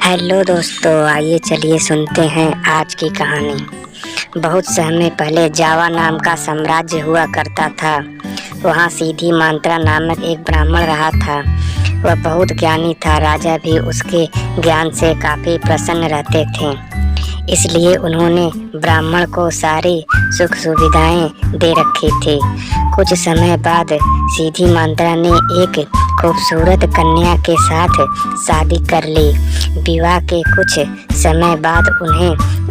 Hello दोस्तों, आइए चलिए सुनते हैं आज की कहानी। बहुत समय पहले जावा नाम का साम्राज्य हुआ करता था। वहाँ सीधी मांत्रा नामक एक ब्राह्मण रहा था। वह बहुत ज्ञानी था। राजा भी उसके ज्ञान से काफ़ी प्रसन्न रहते थे, इसलिए उन्होंने ब्राह्मण को सारी सुख सुविधाएं दे रखी थी। कुछ समय बाद सीधी मांत्रा ने एक खूबसूरत कन्या के साथ शादी कर ली। विवाह के कुछ समय बाद उन्हें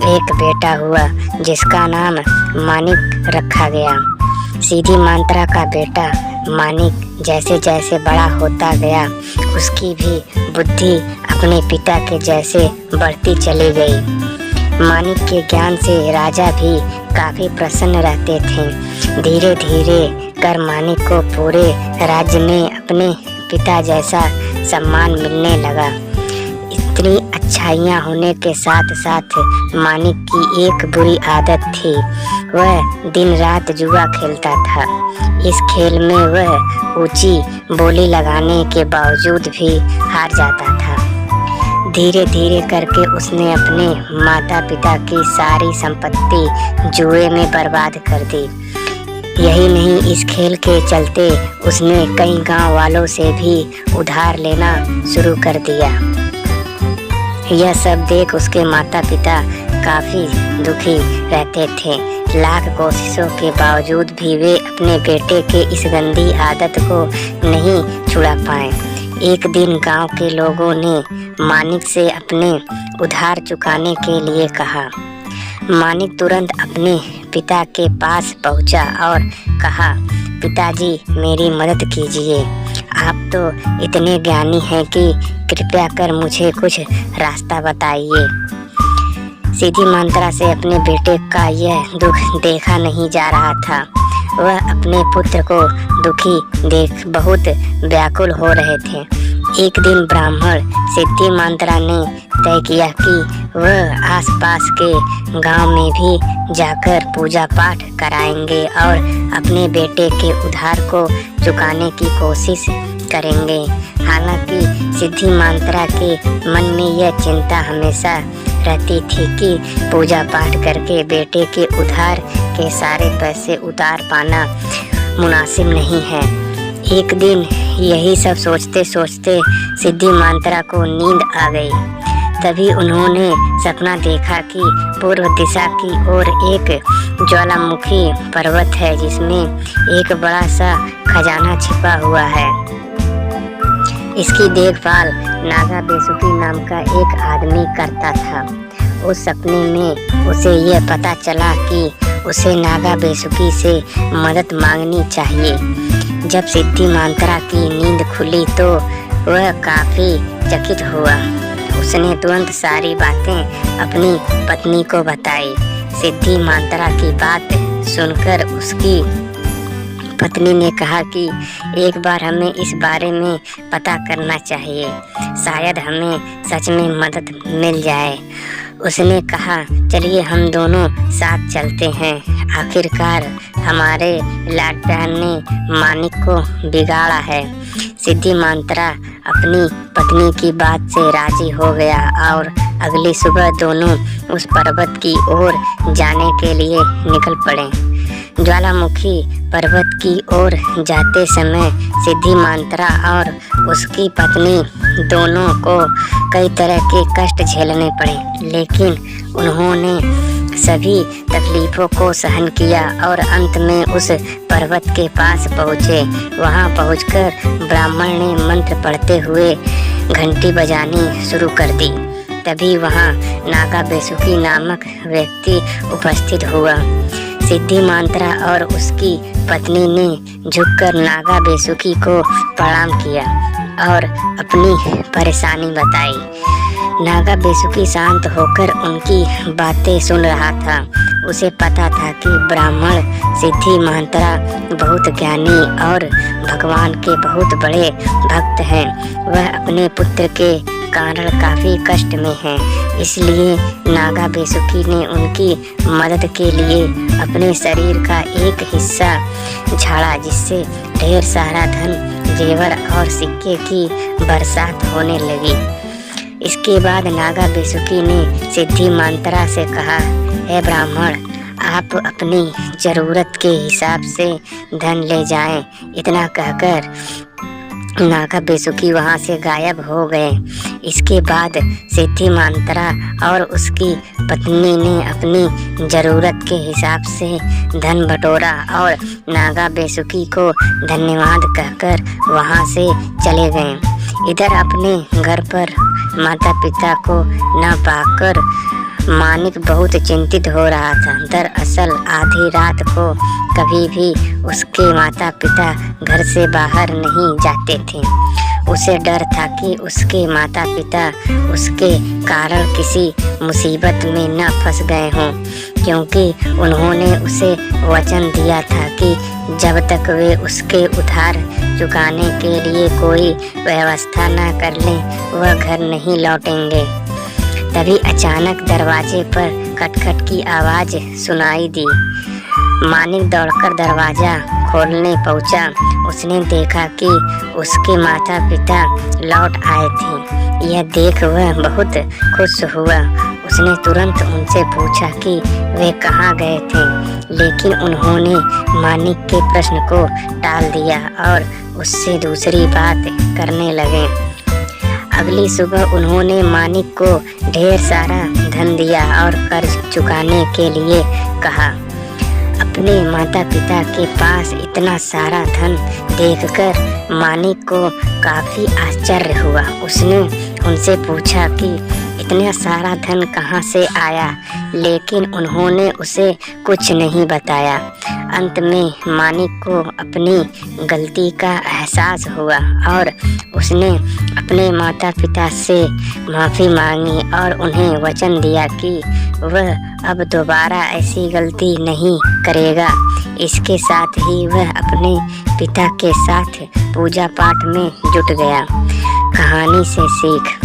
एक बेटा हुआ, जिसका नाम मानिक रखा गया। सीधी मांत्रा का बेटा मानिक जैसे जैसे बड़ा होता गया, उसकी भी बुद्धि अपने पिता के जैसे बढ़ती चली गई। मानिक के ज्ञान से राजा भी काफ़ी प्रसन्न रहते थे। धीरे धीरे कर मानिक को पूरे राज्य में अपने पिता जैसा सम्मान मिलने लगा। इतनी अच्छाइयाँ होने के साथ साथ मानिक की एक बुरी आदत थी। वह दिन रात जुआ खेलता था। इस खेल में वह ऊंची बोली लगाने के बावजूद भी हार जाता था। धीरे धीरे करके उसने अपने माता पिता की सारी संपत्ति जुए में बर्बाद कर दी। यही नहीं, इस खेल के चलते उसने कई गांव वालों से भी उधार लेना शुरू कर दिया। यह सब देख उसके माता पिता काफ़ी दुखी रहते थे। लाख कोशिशों के बावजूद भी वे अपने बेटे के इस गंदी आदत को नहीं छुड़ा पाए। एक दिन गांव के लोगों ने मानिक से अपने उधार चुकाने के लिए कहा। मानिक तुरंत अपने पिता के पास पहुंचा और कहा, पिताजी मेरी मदद कीजिए। आप तो इतने ज्ञानी हैं कि कृपया कर मुझे कुछ रास्ता बताइए। सीधी मांत्रा से अपने बेटे का यह दुख देखा नहीं जा रहा था। वह अपने पुत्र को दुखी देख बहुत व्याकुल हो रहे थे। एक दिन ब्राह्मण सिद्धि मांत्रा ने तय किया कि वह आसपास के गांव में भी जाकर पूजा पाठ कराएंगे और अपने बेटे के उधार को चुकाने की कोशिश करेंगे। हालांकि सिद्धि मांत्रा के मन में यह चिंता हमेशा रहती थी कि पूजा पाठ करके बेटे के उधार के सारे पैसे उतार पाना मुनासिब नहीं है। एक दिन यही सब सोचते सोचते सिद्धि मांत्रा को नींद आ गई। तभी उन्होंने सपना देखा कि पूर्व दिशा की ओर एक ज्वालामुखी पर्वत है, जिसमें एक बड़ा सा खजाना छिपा हुआ है। इसकी देखभाल नागा बेसुकी नाम का एक आदमी करता था। उस सपने में उसे यह पता चला कि उसे नागा बेसुकी से मदद मांगनी चाहिए। जब सिद्धि मांत्रा की नींद खुली तो वह काफ़ी चकित हुआ। उसने तुरंत सारी बातें अपनी पत्नी को बताई। सिद्धि मांत्रा की बात सुनकर उसकी पत्नी ने कहा कि एक बार हमें इस बारे में पता करना चाहिए, शायद हमें सच में मदद मिल जाए। उसने कहा, चलिए हम दोनों साथ चलते हैं। आखिरकार हमारे लाड प्यार ने मानिक को बिगाड़ा है। सिद्धि मांत्रा अपनी पत्नी की बात से राजी हो गया और अगली सुबह दोनों उस पर्वत की ओर जाने के लिए निकल पड़े। ज्वालामुखी पर्वत की ओर जाते समय सिद्धि मांत्रा और उसकी पत्नी दोनों को कई तरह के कष्ट झेलने पड़े, लेकिन उन्होंने सभी तकलीफों को सहन किया और अंत में उस पर्वत के पास पहुँचे। वहाँ पहुँचकर ब्राह्मण ने मंत्र पढ़ते हुए घंटी बजानी शुरू कर दी। तभी वहाँ नागा बेसुकी नामक व्यक्ति उपस्थित हुआ। सिद्धि मांत्रा और उसकी पत्नी ने झुककर नागा बेसुकी को प्रणाम किया और अपनी परेशानी बताई। नागा बेसुकी शांत होकर उनकी बातें सुन रहा था। उसे पता था कि ब्राह्मण सिद्धि मांत्रा बहुत ज्ञानी और भगवान के बहुत बड़े भक्त हैं। वह अपने पुत्र के कारण काफ़ी कष्ट में है, इसलिए नागा बेसुकी ने उनकी मदद के लिए अपने शरीर का एक हिस्सा झाड़ा, जिससे ढेर सारा धन, जेवर और सिक्के की बरसात होने लगी। इसके बाद नागा बेसुकी ने सिद्धि मंत्रा से कहा, हे ब्राह्मण, आप अपनी ज़रूरत के हिसाब से धन ले जाएं। इतना कहकर नागा बेसुकी वहाँ से गायब हो गए। इसके बाद सिद्धि मंत्रा और उसकी पत्नी ने अपनी ज़रूरत के हिसाब से धन बटोरा और नागा बेसुकी को धन्यवाद कहकर वहाँ से चले गए। इधर अपने घर पर माता पिता को न पाकर मानिक बहुत चिंतित हो रहा था। दरअसल आधी रात को कभी भी उसके माता पिता घर से बाहर नहीं जाते थे। उसे डर था कि उसके माता पिता उसके कारण किसी मुसीबत में न फंस गए हों, क्योंकि उन्होंने उसे वचन दिया था कि जब तक वे उसके उधार चुकाने के लिए कोई व्यवस्था न कर लें वह घर नहीं लौटेंगे। तभी अचानक दरवाजे पर खटखट की आवाज़ सुनाई दी। मानिक दौड़कर दरवाज़ा खोलने पहुंचा। उसने देखा कि उसके माता पिता लौट आए थे। यह देख वह बहुत खुश हुआ। उसने तुरंत उनसे पूछा कि वे कहाँ गए थे, लेकिन उन्होंने मानिक के प्रश्न को टाल दिया और उससे दूसरी बात करने लगे। अगली सुबह उन्होंने मानिक को ढेर सारा धन दिया और कर्ज चुकाने के लिए कहा। अपने माता पिता के पास इतना सारा धन देखकर मानिक को काफ़ी आश्चर्य हुआ। उसने उनसे पूछा कि इतना सारा धन कहाँ से आया, लेकिन उन्होंने उसे कुछ नहीं बताया। अंत में मानिक को अपनी गलती का एहसास हुआ और उसने अपने माता पिता से माफ़ी मांगी और उन्हें वचन दिया कि वह अब दोबारा ऐसी गलती नहीं करेगा। इसके साथ ही वह अपने पिता के साथ पूजा पाठ में जुट गया। कहानी से सीख।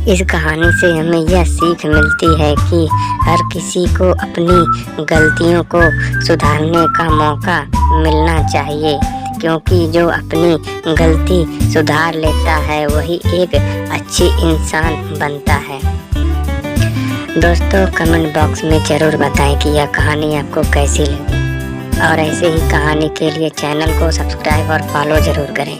इस कहानी से हमें यह सीख मिलती है कि हर किसी को अपनी गलतियों को सुधारने का मौका मिलना चाहिए, क्योंकि जो अपनी गलती सुधार लेता है वही एक अच्छी इंसान बनता है। दोस्तों, कमेंट बॉक्स में ज़रूर बताएं कि यह कहानी आपको कैसी लगी और ऐसे ही कहानी के लिए चैनल को सब्सक्राइब और फॉलो ज़रूर करें।